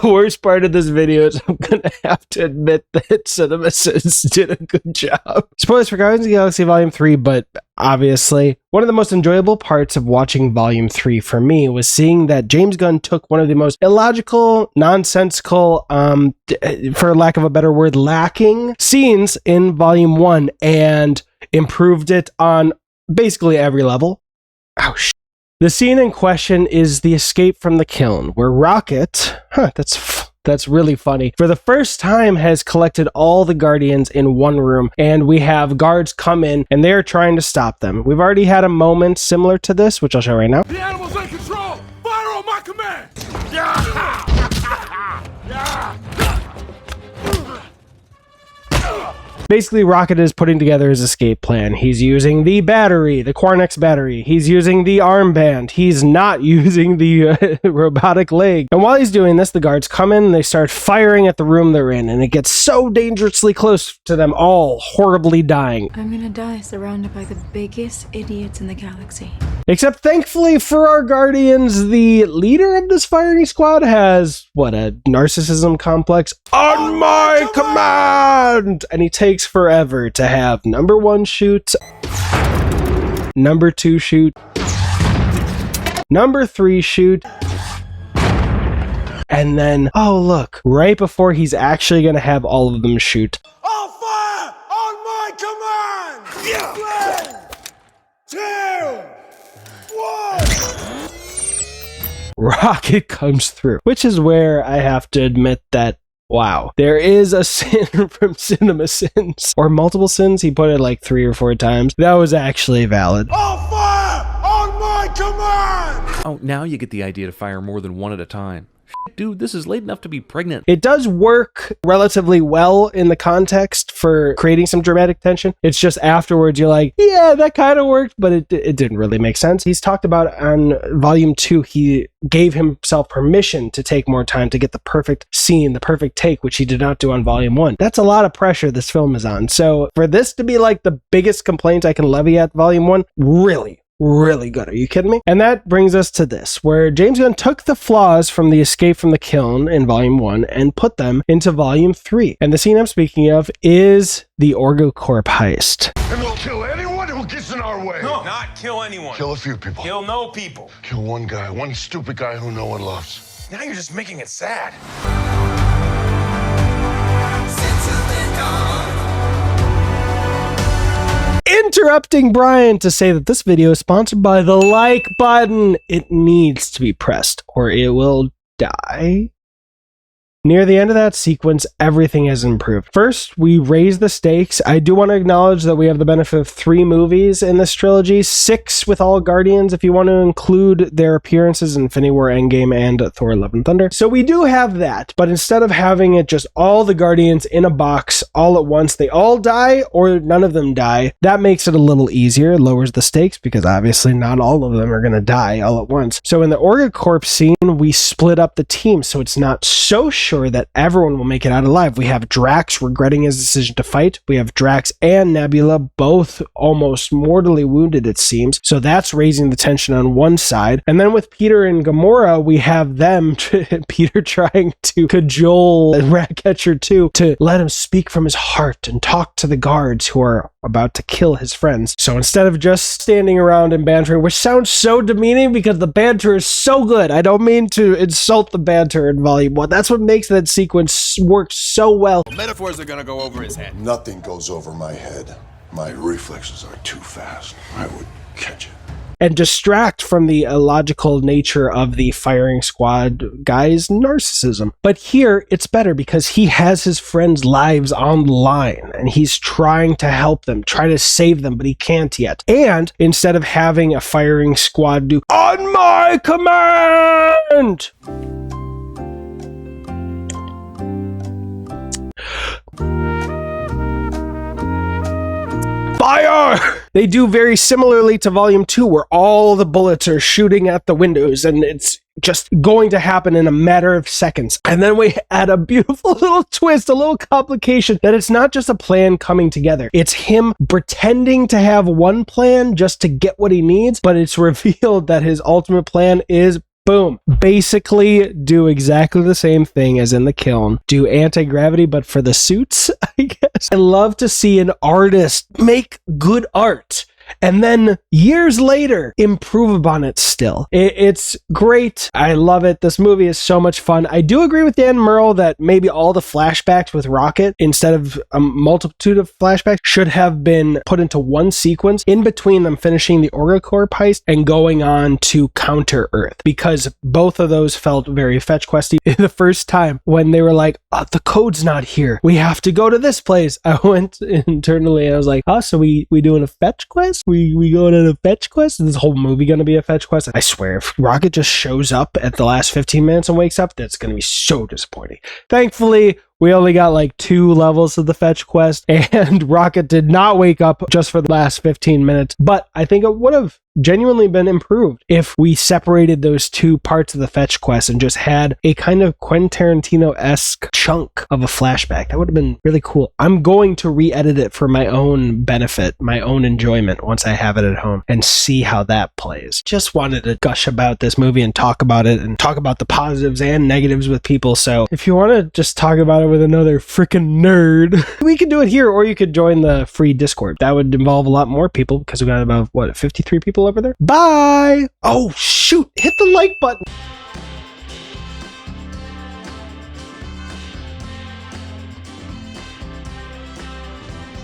The worst part of this video is I'm gonna have to admit that CinemaSins did a good job. Spoilers for Guardians of the Galaxy Volume 3, but obviously, one of the most enjoyable parts of watching Volume 3 for me was seeing that James Gunn took one of the most illogical, nonsensical, for lack of a better word, lacking scenes in Volume 1 and improved it on basically every level. Oh, shit. The scene in question is the escape from the kiln, where Rocket, that's really funny, for the first time has collected all the Guardians in one room, and we have guards come in, and they're trying to stop them. We've already had a moment similar to this, which I'll show right now. The animal's in control! Fire on my command! Basically, Rocket is putting together his escape plan. He's using the battery, the Quarnex battery. He's using the armband. He's not using the robotic leg. And while he's doing this, the guards come in and they start firing at the room they're in. And it gets so dangerously close to them all horribly dying. I'm gonna die surrounded by the biggest idiots in the galaxy. Except thankfully for our Guardians, the leader of this firing squad has, a narcissism complex? On my command! And he takes forever to have number 1 shoot, number 2 shoot, number 3 shoot, and then, oh look, right before he's actually gonna have all of them shoot. All fire on my command! Yeah. 3, 2, 1! Rocket comes through, which is where I have to admit that, wow, there is a sin from CinemaSins, or multiple sins. He put it like 3 or 4 times. That was actually valid. All fire on my command! Oh, now you get the idea to fire more than one at a time. Dude, this is late enough to be pregnant. It does work relatively well in the context for creating some dramatic tension. It's just afterwards you're like, yeah, that kind of worked, but it didn't really make sense. He's talked about on Volume 2, he gave himself permission to take more time to get the perfect scene, the perfect take, which he did not do on Volume 1. That's a lot of pressure this film is on. So for this to be like the biggest complaint I can levy at Volume 1, really good. Are you kidding me? And that brings us to this, where James Gunn took the flaws from the escape from the kiln in Volume 1 and put them into Volume 3. And the scene I'm speaking of is the OrgoCorp heist. And we'll kill anyone who gets in our way. No, not kill anyone. Kill a few people. Kill no people. Kill one guy, one stupid guy who no one loves. Now you're just making it sad. Interrupting Brian to say that this video is sponsored by the like button. It needs to be pressed or it will die. Near the end of that sequence, everything has improved. First, we raise the stakes. I do want to acknowledge that we have the benefit of 3 movies in this trilogy, 6 with all Guardians, if you want to include their appearances in Infinity War, Endgame, and Thor: Love and Thunder. So we do have that, but instead of having it just all the Guardians in a box all at once, they all die or none of them die, that makes it a little easier. It lowers the stakes because obviously not all of them are going to die all at once. So in the OrgoCorp scene, we split up the team so it's not so sure that everyone will make it out alive. We have Drax regretting his decision to fight. We have Drax and Nebula both almost mortally wounded, it seems. So that's raising the tension on one side. And then with Peter and Gamora, we have them, Peter trying to cajole Ratcatcher 2 to let him speak from his heart and talk to the guards who are about to kill his friends. So instead of just standing around and bantering, which sounds so demeaning because the banter is so good. I don't mean to insult the banter in Volume 1. That's what makes that sequence work so well. Metaphors are gonna go over his head. Nothing goes over my head. My reflexes are too fast. I would catch it. And distract from the illogical nature of the firing squad guy's narcissism. But here, it's better because he has his friends' lives on the line, and he's trying to help them, try to save them, but he can't yet. And instead of having a firing squad do, "On my command!" Fire! They do very similarly to Volume 2, where all the bullets are shooting at the windows, and it's just going to happen in a matter of seconds. And then we add a beautiful little twist, a little complication, that it's not just a plan coming together. It's him pretending to have one plan just to get what he needs, but it's revealed that his ultimate plan is Boom. Basically do exactly the same thing as in the kiln. Do anti-gravity, but for the suits, I guess. I love to see an artist make good art and then years later improve upon it still. It's great. I love it. This movie is so much fun. I do agree with Dan Murrell that maybe all the flashbacks with Rocket, instead of a multitude of flashbacks, should have been put into one sequence in between them finishing the Orgacorp heist and going on to Counter Earth, because both of those felt very fetch questy. The first time when they were like, oh, the code's not here, we have to go to this place, I went internally and I was like, oh, so we doing a fetch quest? We going on a fetch quest? Is this whole movie gonna be a fetch quest? I swear, if Rocket just shows up at the last 15 minutes and wakes up, that's gonna be so disappointing. Thankfully, we only got like 2 levels of the fetch quest, and Rocket did not wake up just for the last 15 minutes, but I think it would have genuinely been improved if we separated those 2 parts of the fetch quest and just had a kind of Quentin Tarantino-esque chunk of a flashback. That would have been really cool. I'm going to re-edit it for my own benefit, my own enjoyment, once I have it at home, and see how that plays. Just wanted to gush about this movie and talk about it and talk about the positives and negatives with people. So if you want to just talk about it with another freaking nerd, we could do it here, or you could join the free Discord. That would involve a lot more people, because we got about, 53 people over there? Bye! Oh, shoot! Hit the like button!